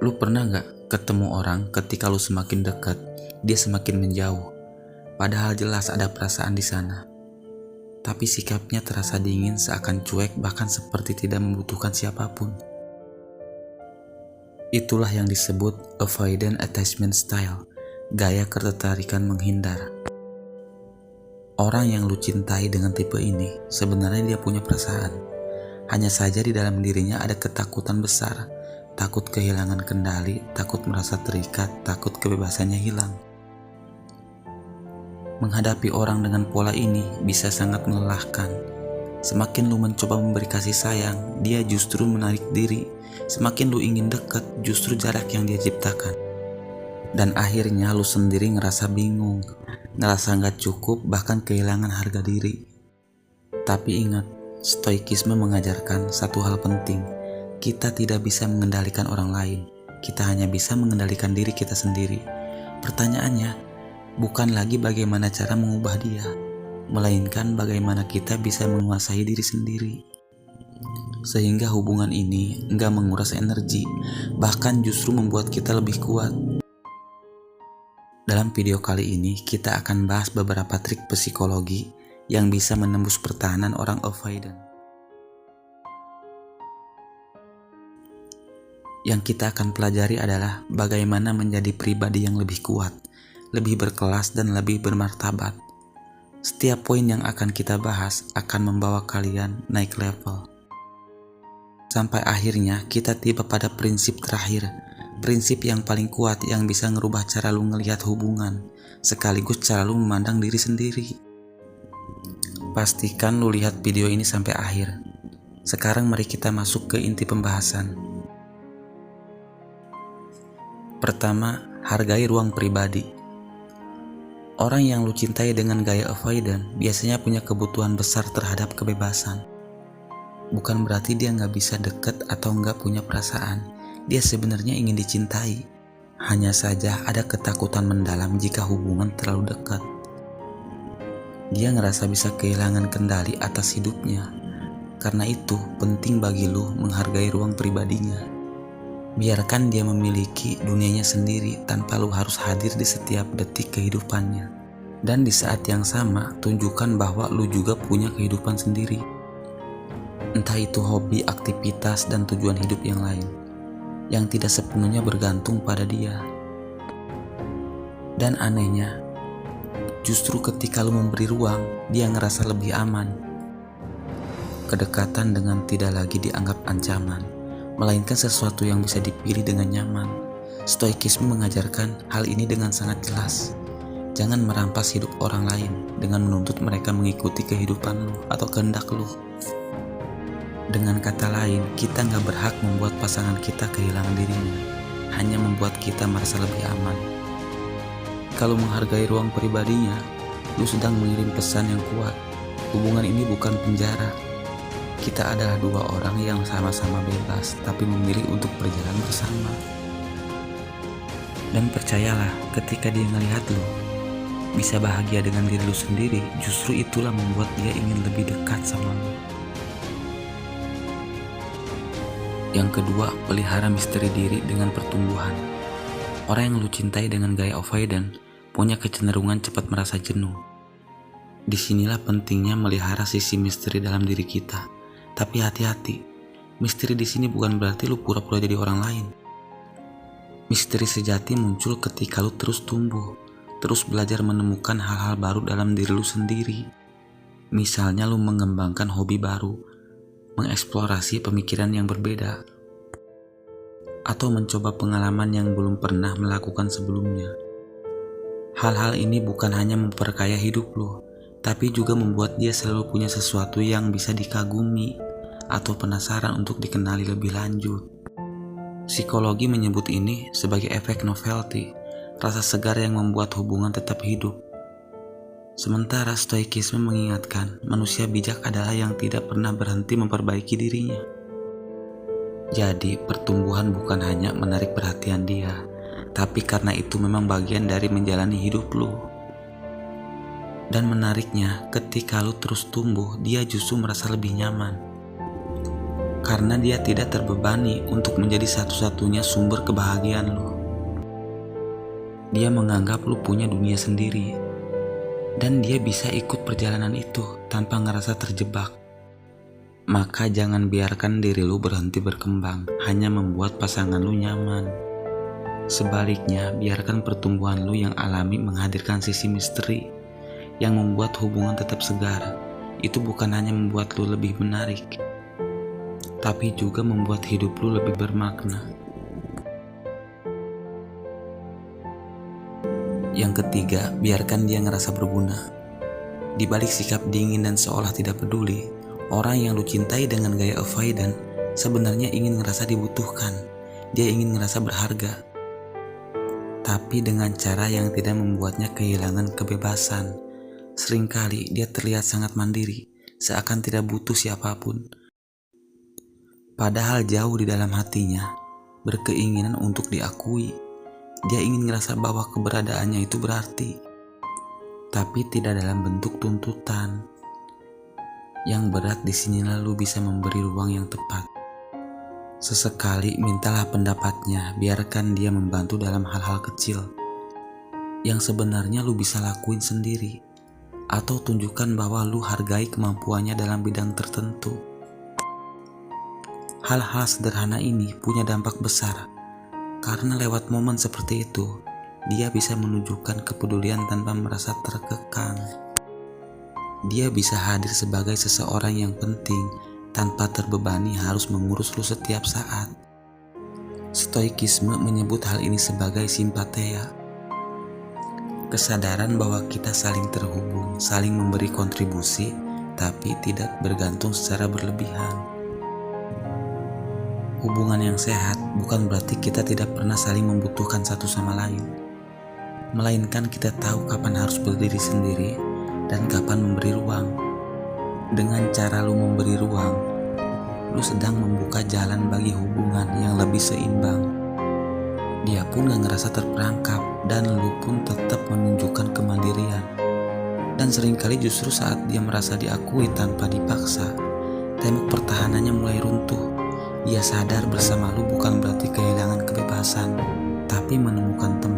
Lu pernah gak ketemu orang ketika lu semakin dekat, dia semakin menjauh? Padahal jelas ada perasaan di sana. Tapi sikapnya terasa dingin, seakan cuek, bahkan seperti tidak membutuhkan siapapun. Itulah yang disebut avoidant attachment style, gaya ketertarikan menghindar. Orang yang lu cintai dengan tipe ini, sebenarnya dia punya perasaan. Hanya saja di dalam dirinya ada ketakutan besar, takut kehilangan kendali, takut merasa terikat, takut kebebasannya hilang. Menghadapi orang dengan pola ini bisa sangat melelahkan. Semakin lu mencoba memberi kasih sayang, dia justru menarik diri. Semakin lu ingin dekat, justru jarak yang dia ciptakan. Dan akhirnya lu sendiri ngerasa bingung, ngerasa gak cukup, bahkan kehilangan harga diri. Tapi ingat, stoikisme mengajarkan satu hal penting. Kita tidak bisa mengendalikan orang lain. Kita hanya bisa mengendalikan diri kita sendiri. Pertanyaannya, bukan lagi bagaimana cara mengubah dia, melainkan bagaimana kita bisa menguasai diri sendiri. Sehingga hubungan ini enggak menguras energi, bahkan justru membuat kita lebih kuat. Dalam video kali ini, kita akan bahas beberapa trik psikologi yang bisa menembus pertahanan orang avoidant. Yang kita akan pelajari adalah bagaimana menjadi pribadi yang lebih kuat, lebih berkelas, dan lebih bermartabat. Setiap poin yang akan kita bahas akan membawa kalian naik level. Sampai akhirnya kita tiba pada prinsip terakhir, prinsip yang paling kuat yang bisa ngerubah cara lu ngelihat hubungan, sekaligus cara lu memandang diri sendiri. Pastikan lu lihat video ini sampai akhir. Sekarang mari kita masuk ke inti pembahasan. Pertama, hargai ruang pribadi. Orang yang lu cintai dengan gaya avoidant biasanya punya kebutuhan besar terhadap kebebasan. Bukan berarti dia gak bisa deket atau gak punya perasaan. Dia sebenarnya ingin dicintai. Hanya saja ada ketakutan mendalam jika hubungan terlalu dekat. Dia ngerasa bisa kehilangan kendali atas hidupnya. Karena itu penting bagi lu menghargai ruang pribadinya. Biarkan dia memiliki dunianya sendiri tanpa lu harus hadir di setiap detik kehidupannya. Dan di saat yang sama, tunjukkan bahwa lu juga punya kehidupan sendiri. Entah itu hobi, aktivitas, dan tujuan hidup yang lain, yang tidak sepenuhnya bergantung pada dia. Dan anehnya, justru ketika lu memberi ruang, dia ngerasa lebih aman. Kedekatan dengan tidak lagi dianggap ancaman, melainkan sesuatu yang bisa dipilih dengan nyaman. Stoikisme mengajarkan hal ini dengan sangat jelas. Jangan merampas hidup orang lain dengan menuntut mereka mengikuti kehidupan lu atau kehendak lu. Dengan kata lain, kita gak berhak membuat pasangan kita kehilangan dirinya, hanya membuat kita merasa lebih aman. Kalau menghargai ruang pribadinya, lu sedang mengirim pesan yang kuat. Hubungan ini bukan penjara. Kita adalah dua orang yang sama-sama bebas, tapi memilih untuk berjalan bersama. Dan percayalah, ketika dia ngelihat lu bisa bahagia dengan diri lu sendiri, justru itulah membuat dia ingin lebih dekat sama lu. Yang kedua, pelihara misteri diri dengan pertumbuhan. Orang yang lu cintai dengan gaya avoidant punya kecenderungan cepat merasa jenuh. Disinilah pentingnya melihara sisi misteri dalam diri kita. Tapi hati-hati, misteri di sini bukan berarti lu pura-pura jadi orang lain. Misteri sejati muncul ketika lu terus tumbuh, terus belajar menemukan hal-hal baru dalam diri lu sendiri. Misalnya lu mengembangkan hobi baru, mengeksplorasi pemikiran yang berbeda, atau mencoba pengalaman yang belum pernah melakukan sebelumnya. Hal-hal ini bukan hanya memperkaya hidup lu, tapi juga membuat dia selalu punya sesuatu yang bisa dikagumi atau penasaran untuk dikenali lebih lanjut. Psikologi menyebut ini sebagai efek novelty, rasa segar yang membuat hubungan tetap hidup. Sementara stoikisme mengingatkan manusia bijak adalah yang tidak pernah berhenti memperbaiki dirinya. Jadi pertumbuhan bukan hanya menarik perhatian dia, tapi karena itu memang bagian dari menjalani hidup lu. Dan menariknya, ketika lu terus tumbuh, dia justru merasa lebih nyaman. karena dia tidak terbebani untuk menjadi satu-satunya sumber kebahagiaan lu. Dia menganggap lu punya dunia sendiri, dan dia bisa ikut perjalanan itu tanpa ngerasa terjebak. Maka jangan biarkan diri lu berhenti berkembang hanya membuat pasangan lu nyaman. Sebaliknya, biarkan pertumbuhan lu yang alami menghadirkan sisi misteri yang membuat hubungan tetap segar. Itu bukan hanya membuat lu lebih menarik, tapi juga membuat hidup lu lebih bermakna. Yang ketiga, biarkan dia ngerasa berguna. Di balik sikap dingin dan seolah tidak peduli, orang yang lu cintai dengan gaya avoidant sebenarnya ingin ngerasa dibutuhkan. Dia ingin ngerasa berharga, tapi dengan cara yang tidak membuatnya kehilangan kebebasan. Seringkali dia terlihat sangat mandiri, seakan tidak butuh siapapun. Padahal jauh di dalam hatinya, berkeinginan untuk diakui. Dia ingin ngerasa bahwa keberadaannya itu berarti, tapi tidak dalam bentuk tuntutan. Yang berat di sini lalu bisa memberi ruang yang tepat. Sesekali mintalah pendapatnya, biarkan dia membantu dalam hal-hal kecil yang sebenarnya lu bisa lakuin sendiri, atau tunjukkan bahwa lu hargai kemampuannya dalam bidang tertentu. Hal-hal sederhana ini punya dampak besar, karena lewat momen seperti itu, dia bisa menunjukkan kepedulian tanpa merasa terkekang. Dia bisa hadir sebagai seseorang yang penting tanpa terbebani harus mengurus lu setiap saat. Stoikisme menyebut hal ini sebagai simpatia. Kesadaran bahwa kita saling terhubung, saling memberi kontribusi, tapi tidak bergantung secara berlebihan. Hubungan yang sehat bukan berarti kita tidak pernah saling membutuhkan satu sama lain, melainkan kita tahu kapan harus berdiri sendiri dan kapan memberi ruang. Dengan cara lu memberi ruang, lu sedang membuka jalan bagi hubungan yang lebih seimbang. Dia pun gak ngerasa terperangkap, dan lu pun tetap menunjukkan kemandirian. Dan seringkali justru saat dia merasa diakui tanpa dipaksa, tembok pertahanannya mulai runtuh. Dia sadar bersama lu bukan berarti kehilangan kebebasan, tapi menemukan tempat